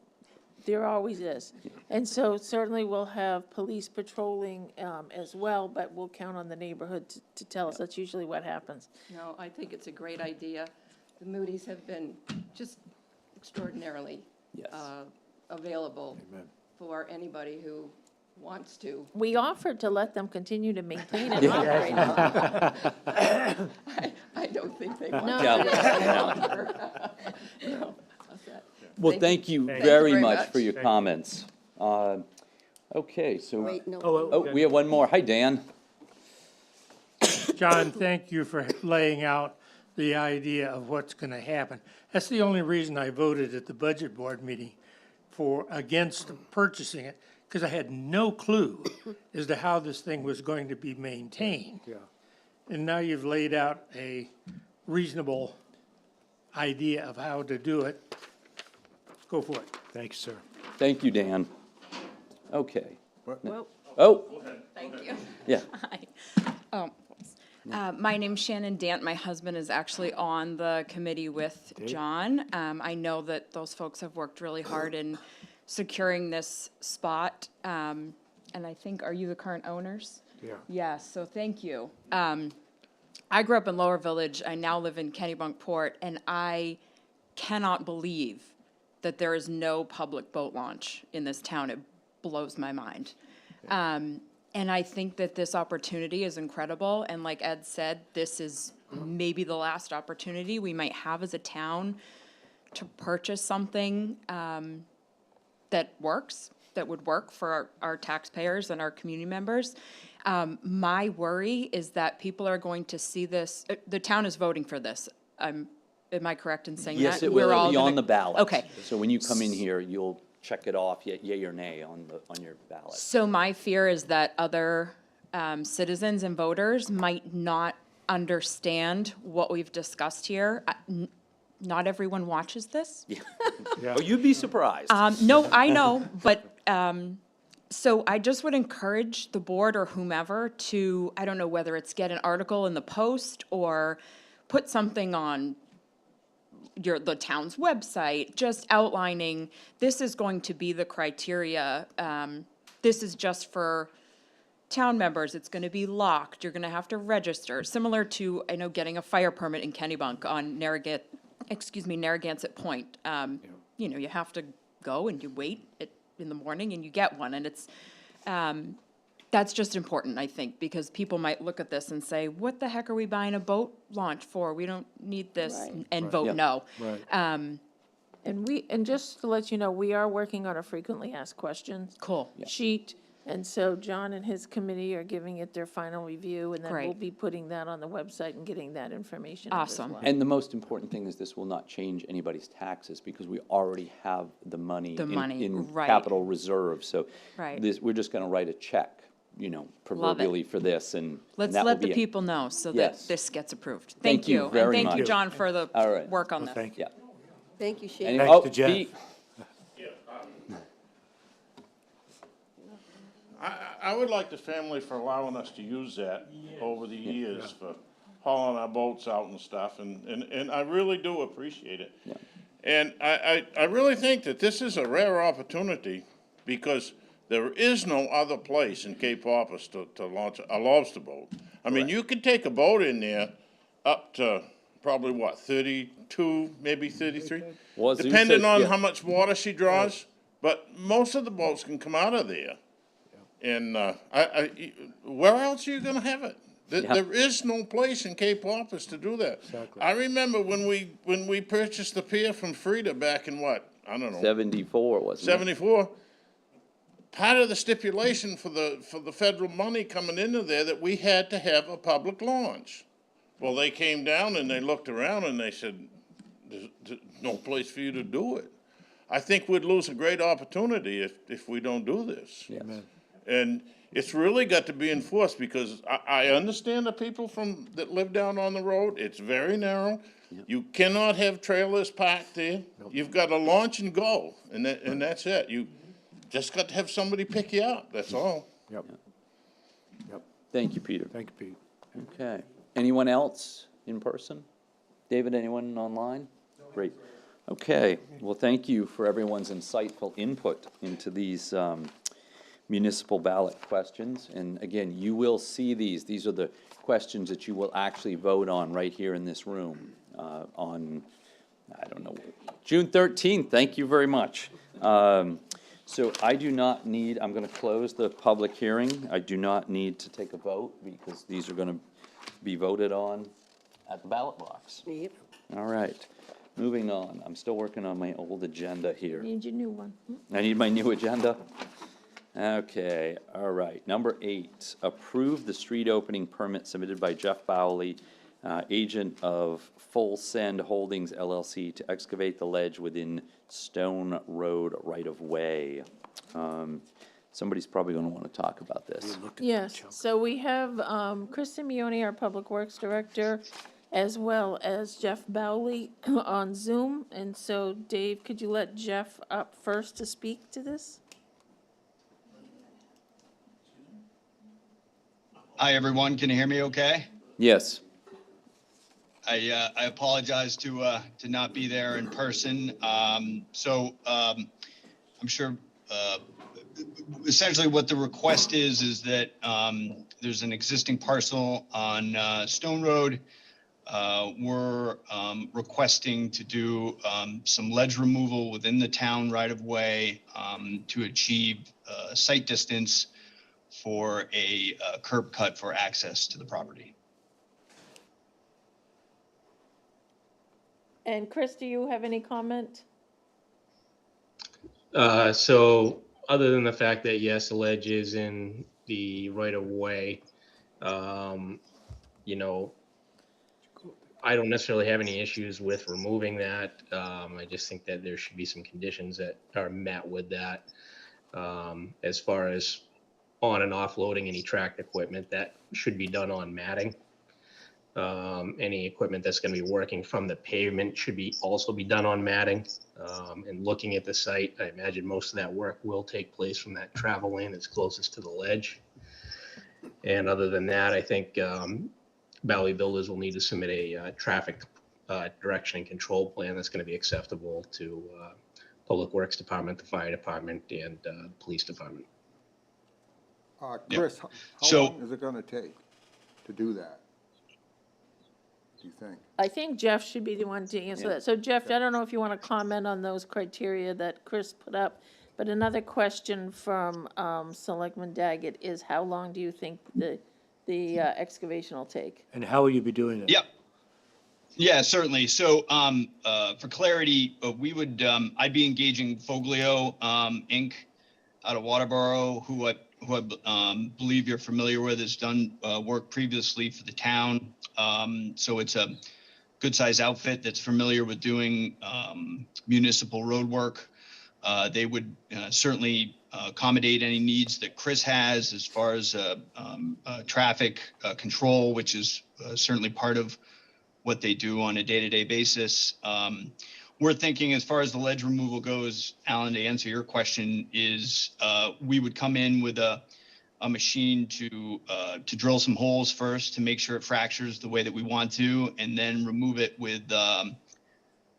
G: There always is. And so certainly we'll have police patrolling as well, but we'll count on the neighborhood to tell us. That's usually what happens.
C: No, I think it's a great idea. The Moody's have been just extraordinarily
A: Yes.
C: available for anybody who wants to.
G: We offered to let them continue to maintain and operate it.
C: I don't think they want
G: No.
C: to. No. How's that?
A: Well, thank you
C: you
A: very
C: very
A: much
C: much.
A: for your comments. Okay, so,
C: Wait, no.
A: oh, we have one more. Hi, Dan.
N: John, thank you for laying out the idea of what's going to happen. That's the only reason I voted at the budget board meeting against purchasing it, because I had no clue as to how this thing was going to be maintained.
J: Yeah.
N: And now you've laid out a reasonable idea of how to do it. Go for it.
E: Thank you, sir.
A: Thank you, Dan. Okay.
C: Well,
A: Oh,
C: thank you.
A: yeah.
O: My name's Shannon Dant. My husband is actually on the committee with John. I know that those folks have worked really hard in securing this spot. And I think, are you the current owners?
J: Yeah.
O: Yes, so thank you. I grew up in Lower Village. I now live in Kennebunkport, and I cannot believe that there is no public boat launch in this town. It blows my mind. And I think that this opportunity is incredible. And like Ed said, this is maybe the last opportunity we might have as a town to purchase something that works, that would work for our taxpayers and our community members. My worry is that people are going to see this, the town is voting for this. Am I correct in saying that?
A: Yes, it
O: We're
A: will
O: all
A: be
O: gonna-
A: on the ballot.
O: Okay.
A: So when you come in here, you'll check it off, yea or nay, on your ballot.
O: So my fear is that other citizens and voters might not understand what we've discussed here. Not everyone watches this.
A: Oh, you'd be surprised.
O: No, I know, but, so I just would encourage the board or whomever to, I don't know whether it's get an article in the Post or put something on the town's website, just outlining, this is going to be the criteria. This is just for town members. It's gonna be locked. You're gonna have to register, similar to, I know, getting a fire permit in Kennebunk on Narragansett Point. You know, you have to go and you wait in the morning and you get one, and it's, that's just important, I think, because people might look at this and say, what the heck are we buying a boat launch for? We don't need this,
G: Right.
O: and vote no.
J: Right.
G: And just to let you know, we are working on a frequently asked questions
O: Cool.
G: sheet. And so John and his committee are giving it their final review, and then we'll
O: Great.
G: be putting that on the website and getting that information out as
O: Awesome.
G: well.
A: And the most important thing is this will not change anybody's taxes because we already have the money
O: The money,
A: in
O: right.
A: capital reserve. So
O: Right.
A: we're just gonna write a check, proverbially for this, and
O: Let's
A: that will
O: let the
A: be it.
O: people know so that
A: Yes.
O: this gets approved.
A: Thank you
O: And
A: very
O: thank you,
A: much.
O: John, for the
A: All right.
O: work on this.
E: Thank you.
A: Yeah.
C: Thank you, Shane.
A: Any-
E: Thanks
A: oh,
E: to Jeff.
A: Pete.
H: I would like the family for allowing us to use that over the years for hauling our boats out and stuff, and I really do appreciate it.
A: Yeah.
H: And I really think that this is a rare opportunity because there is no other place in Cape Porpoise to launch a lobster boat. I mean, you could take a boat in there up to probably 32, maybe 33?
A: Well, Zeus
H: Depending
A: says-
H: on
A: yeah.
H: how much water she draws, but most of the boats can come out of there. And, where else are you gonna have it?
A: Yeah.
H: There is no place in Cape Porpoise to do that.
J: Exactly.
H: I remember when we purchased the pier from Frida back in what, I don't know,
A: 74, wasn't it?
H: 74. Part of the stipulation for the federal money coming into there that we had to have a public launch. Well, they came down and they looked around and they said, there's no place for you to do it. I think we'd lose a great opportunity if we don't do this.
A: Yes.
H: And it's really got to be enforced because I understand the people that live down on the road. It's very narrow. You cannot have trailers parked there. You've got to launch and go, and that's it. You just got to have somebody pick you up, that's all.
J: Yep. Yep.
A: Thank you, Peter.
J: Thank you, Pete.
A: Okay. Anyone else in person? David, anyone online? Great. Okay, well, thank you for everyone's insightful input into these municipal ballot questions. And again, you will see these are the questions that you will actually vote on right here in this room on, I don't know, June 13th. Thank you very much. So I do not need, I'm going to close the public hearing. I do not need to take a vote because these are going to be voted on at the ballot box.
P: Yep.
A: All right, moving on. I'm still working on my old agenda here.
G: Need your new one.
A: I need my new agenda. Okay, all right. Number 8, approve the street opening permit submitted by Jeff Bowley, agent of Full Send Holdings LLC, to excavate the ledge within Stone Road right-of-way. Somebody's probably going to want to talk about this.
G: Yes, so we have Chris Simeone, our Public Works Director, as well as Jeff Bowley on Zoom. And so, Dave, could you let Jeff up first to speak to this?
Q: Hi, everyone. Can you hear me okay?
A: Yes.
Q: I apologize to not be there in person. I'm sure essentially what the request is that there's an existing parcel on Stone Road. We're requesting to do some ledge removal within the town right of way to achieve site distance for a curb cut for access to the property.
G: And Chris, do you have any comment?
R: So other than the fact that, yes, the ledge is in the right of way, you know, I don't necessarily have any issues with removing that. I just think that there should be some conditions that are met with that. As far as on and offloading any tracked equipment, that should be done on matting. Any equipment that's going to be working from the pavement should also be done on matting. And looking at the site, I imagine most of that work will take place from that travel lane that's closest to the ledge. And other than that, I think Valley Builders will need to submit a traffic direction and control plan that's going to be acceptable to Public Works Department, the Fire Department, and the Police Department.
I: Chris, how
Q: So-
I: long is it gonna take to do that? Do you think?
G: I think Jeff should be the one to answer that. So Jeff, I don't know if you want to comment on those criteria that Chris put up, but another question from Selectman Daggett is how long do you think the excavation will take?
E: And how will you be doing it?
Q: Yep. Yeah, certainly. So for clarity, we would, I'd be engaging Foglio Inc. out of Waterboro, who I believe you're familiar with, has done work previously for the town. So it's a good size outfit that's familiar with doing municipal road work. They would certainly accommodate any needs that Chris has as far as traffic control, which is certainly part of what they do on a day-to-day basis. We're thinking as far as the ledge removal goes, Alan, to answer your question, is we would come in with a machine to drill some holes first to make sure it fractures the way that we want to, and then remove it with a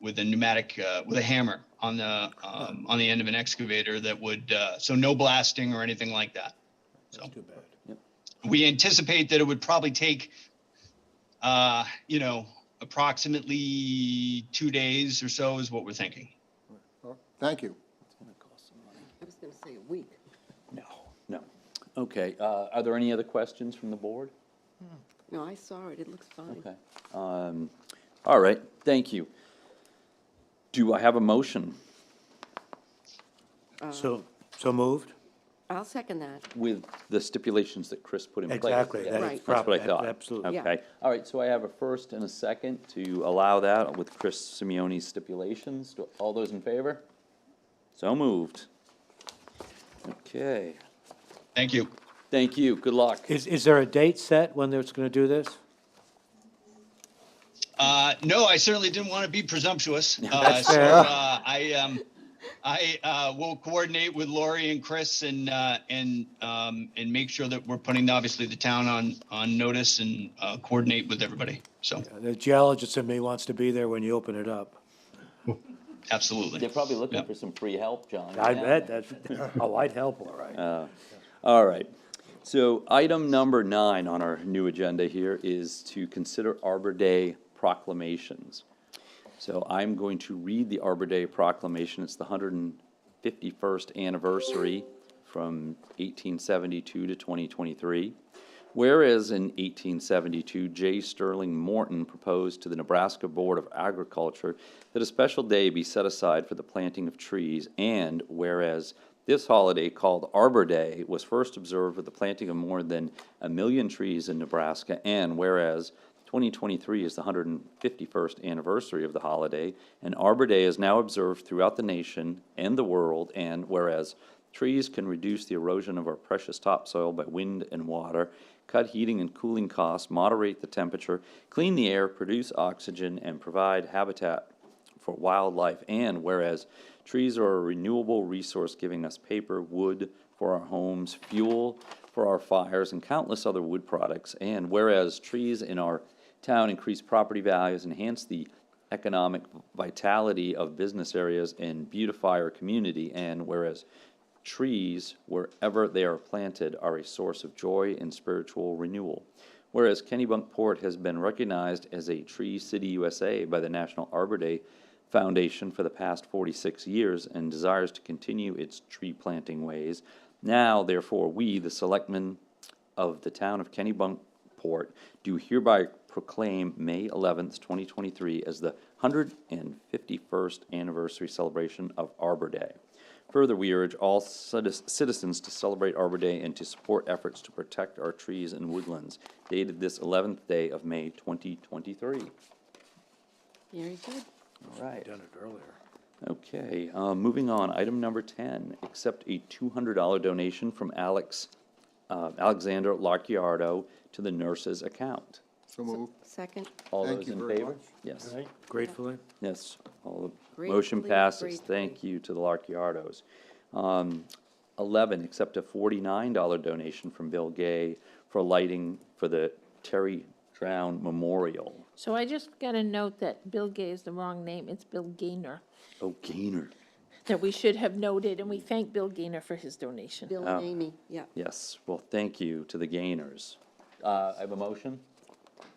Q: pneumatic, with a hammer on the end of an excavator that would, so no blasting or anything like that. So
E: Too bad. Yep.
Q: we anticipate that it would probably take, approximately 2 days or so is what we're thinking.
I: Well, thank you.
P: I was gonna say a week.
A: No. Okay, are there any other questions from the board?
P: No, I saw it, it looks fine.
A: Okay. All right, thank you. Do I have a motion
E: So moved?
P: I'll second that.
A: with the stipulations that Chris put in place?
E: Exactly,
A: Yeah,
E: that
P: Right.
E: is
A: That's what
E: proper,
A: I thought.
E: absolutely.
P: Yeah.
A: Okay, all right, so I have a first and a second to allow that with Chris Simeone's stipulations. All those in favor? So moved. Okay,
Q: Thank you.
A: thank you, good luck.
E: Is there a date set when it's going to do this?
Q: No, I certainly didn't want to be presumptuous.
E: That's
Q: So
E: fair.
Q: I will coordinate with Lori and Chris and make sure that we're putting obviously the town on notice and coordinate with everybody. So
E: The geologist in me wants to be there when you open it up.
Q: absolutely.
A: They're probably looking
Q: Yep.
A: for some free help, John.
E: I
A: Yeah.
E: bet that, oh, I'd help, all right.
A: All right. So item number 9 on our new agenda here is to consider Arbor Day proclamations. So I'm going to read the Arbor Day proclamation. It's the 151st anniversary from 1872 to 2023. Whereas in 1872, J. Sterling Morton proposed to the Nebraska Board of Agriculture that a special day be set aside for the planting of trees, and whereas this holiday, called Arbor Day, was first observed with the planting of more than 1 million trees in Nebraska, and whereas 2023 is the 151st anniversary of the holiday, and Arbor Day is now observed throughout the nation and the world, and whereas trees can reduce the erosion of our precious topsoil by wind and water, cut heating and cooling costs, moderate the temperature, clean the air, produce oxygen, and provide habitat for wildlife, and whereas trees are a renewable resource giving us paper, wood for our homes, fuel for our fires, and countless other wood products, and whereas trees in our town increase property values, enhance the economic vitality of business areas, and beautify our community, and whereas trees, wherever they are planted, are a source of joy and spiritual renewal. Whereas Kennebunkport has been recognized as a Tree City USA by the National Arbor Day Foundation for the past 46 years and desires to continue its tree planting ways. Now, therefore, we, the Selectmen of the town of Kennebunkport, do hereby proclaim May 11th, 2023 as the 151st anniversary celebration of Arbor Day. Further, we urge all citizens to celebrate Arbor Day and to support efforts to protect our trees and woodlands, dated this 11th day of May 2023.
P: Very good.
A: All right.
E: Done it earlier.
A: Okay, moving on, item number 10, accept a $200 donation from Alexander Larchiardo to the nurse's account.
I: So move.
P: Second.
A: All
I: Thank
A: those
I: you
A: in
I: very
A: favor?
I: much.
A: Yes.
E: All right, gratefully.
A: Yes, all the
P: Gratefully,
A: motion passes.
P: gratefully.
A: Thank you to the Larchiardos. 11, accept a $49 donation from Bill Gay for lighting for the Terry Drown Memorial.
G: So I just got a note that Bill Gay is the wrong name. It's Bill Gaynor,
A: Oh, Gaynor.
G: that we should have noted, and we thank Bill Gaynor for his donation.
P: Bill
A: Oh.
P: and Amy, yeah.
A: Yes, well, thank you to the Gaynors. I have a motion?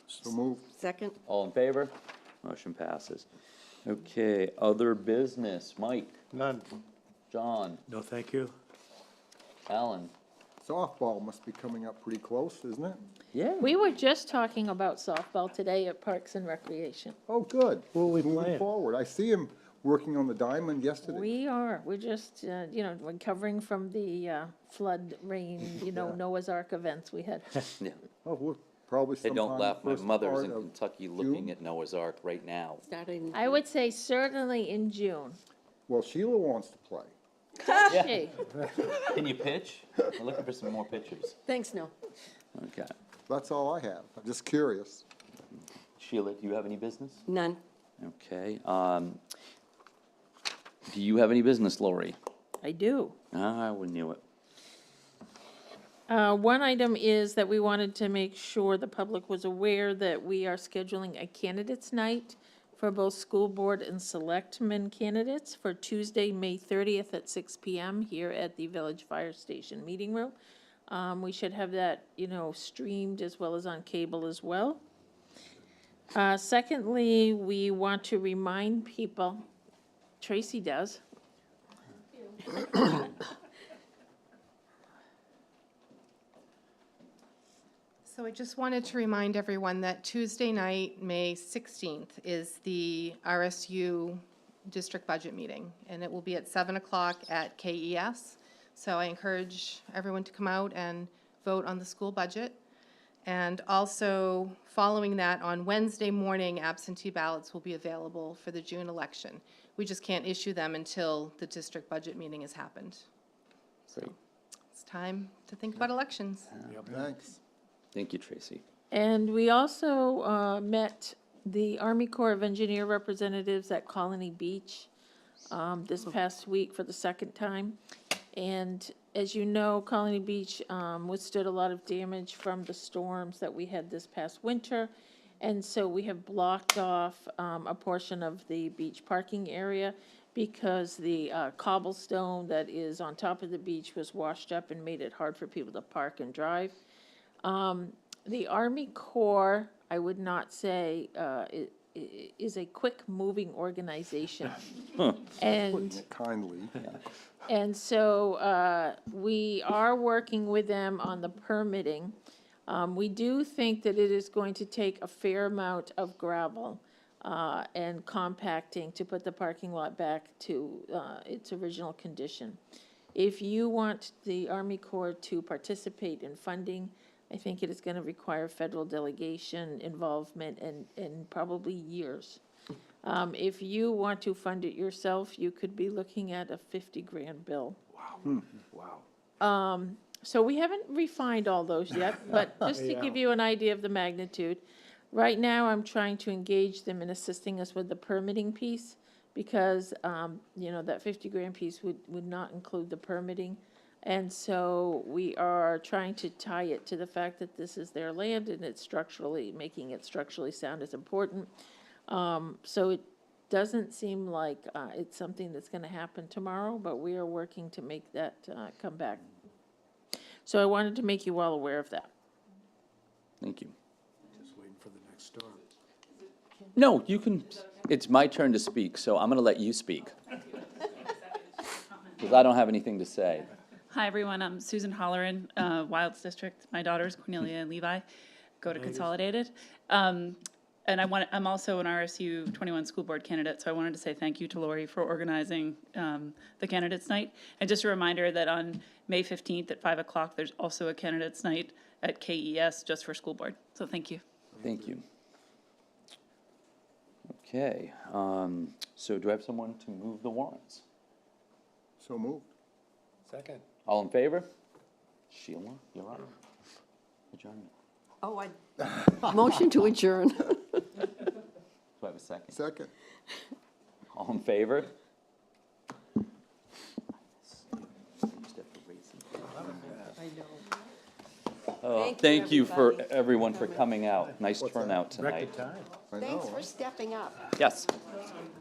I: So move.
P: Second.
A: All in favor? Motion passes. Okay, other business. Mike,
J: None.
A: John,
E: No, thank you.
A: Alan.
I: Softball must be coming up pretty close, isn't it?
A: Yeah.
G: We were just talking about softball today at Parks and Recreation.
I: Oh, good.
E: Who are we
I: Moving
E: playing?
I: forward. I see him working on the diamond yesterday.
G: We're just, recovering from the flood, rain, Noah's Ark events we had.
A: Yeah.
I: Oh, we're probably
A: Hey,
I: sometime.
A: don't laugh, my
I: first
A: mother's
I: part
A: in
I: of
A: Kentucky
I: June.
A: looking at Noah's Ark right now.
P: Starting.
G: I would say certainly in June.
I: Well, Sheila wants to play.
G: Hey,
A: Can you pitch? We're looking for some more pitchers.
P: Thanks, no.
A: Okay.
I: That's all I have. I'm just curious.
A: Sheila, do you have any business?
P: None.
A: Okay, do you have any business, Lori?
G: I do.
A: I knew it.
G: One item is that we wanted to make sure the public was aware that we are scheduling a candidates' night for both school board and selectmen candidates for Tuesday, May 30th at 6 PM here at the Village Fire Station Meeting Room. We should have that, streamed as well as on cable as well. Secondly, we want to remind people, Tracy does.
F: So I just wanted to remind everyone that Tuesday night, May 16th, is the RSU district budget meeting, and it will be at 7 o'clock at KES. So I encourage everyone to come out and vote on the school budget. And also, following that, on Wednesday morning, absentee ballots will be available for the June election. We just can't issue them until the district budget meeting has happened.
A: Great.
F: It's time to think about elections.
I: Thanks.
A: Thank you, Tracy.
G: And we also met the Army Corps of Engineer representatives at Colony Beach this past week for the second time. And as you know, Colony Beach withstood a lot of damage from the storms that we had this past winter. And so we have blocked off a portion of the beach parking area. because the cobblestone that is on top of the beach was washed up and made it hard for people to park and drive. The Army Corps, I would not say, is a quick-moving organization. And
I: Kindly.
G: and so we are working with them on the permitting. We do think that it is going to take a fair amount of gravel and compacting to put the parking lot back to its original condition. If you want the Army Corps to participate in funding, I think it is going to require federal delegation involvement and probably years. If you want to fund it yourself, you could be looking at a 50 grand bill.
E: Wow.
G: So we haven't refined all those yet, but just to give you an idea of the magnitude, right now I'm trying to engage them in assisting us with the permitting piece because, that 50 grand piece would not include the permitting. And so we are trying to tie it to the fact that this is their land and it's making it structurally sound is important. So it doesn't seem like it's something that's going to happen tomorrow, but we are working to make that come back. So I wanted to make you well aware of that.
A: Thank you.
E: Just waiting for the next storm.
A: No, you can, it's my turn to speak, so I'm gonna let you speak. Because I don't have anything to say.
S: Hi, everyone. I'm Susan Holleran, Wilds District. My daughters, Cornelia and Levi, go to Consolidated. And I'm also an RSU 21 school board candidate, so I wanted to say thank you to Lori for organizing the candidates night. And just a reminder that on May 15th at 5 o'clock, there's also a candidates night at KES just for school board. So thank you.
A: Thank you. Okay, so do I have someone to move the warrants?
I: So moved.
E: Second.
A: All in favor? Sheila, you're up. Adjournment.
P: Oh, motion to adjourn.
A: Do I have a second?
I: Second.
A: All in favor?
P: I know.
A: Thank you for everyone for coming out. Nice turnout tonight.
E: Record time.
P: Thanks for stepping up.
A: Yes.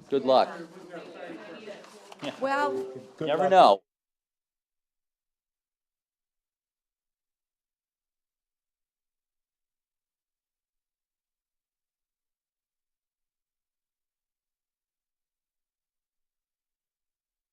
A: Good luck.
P: Well.
A: Never know.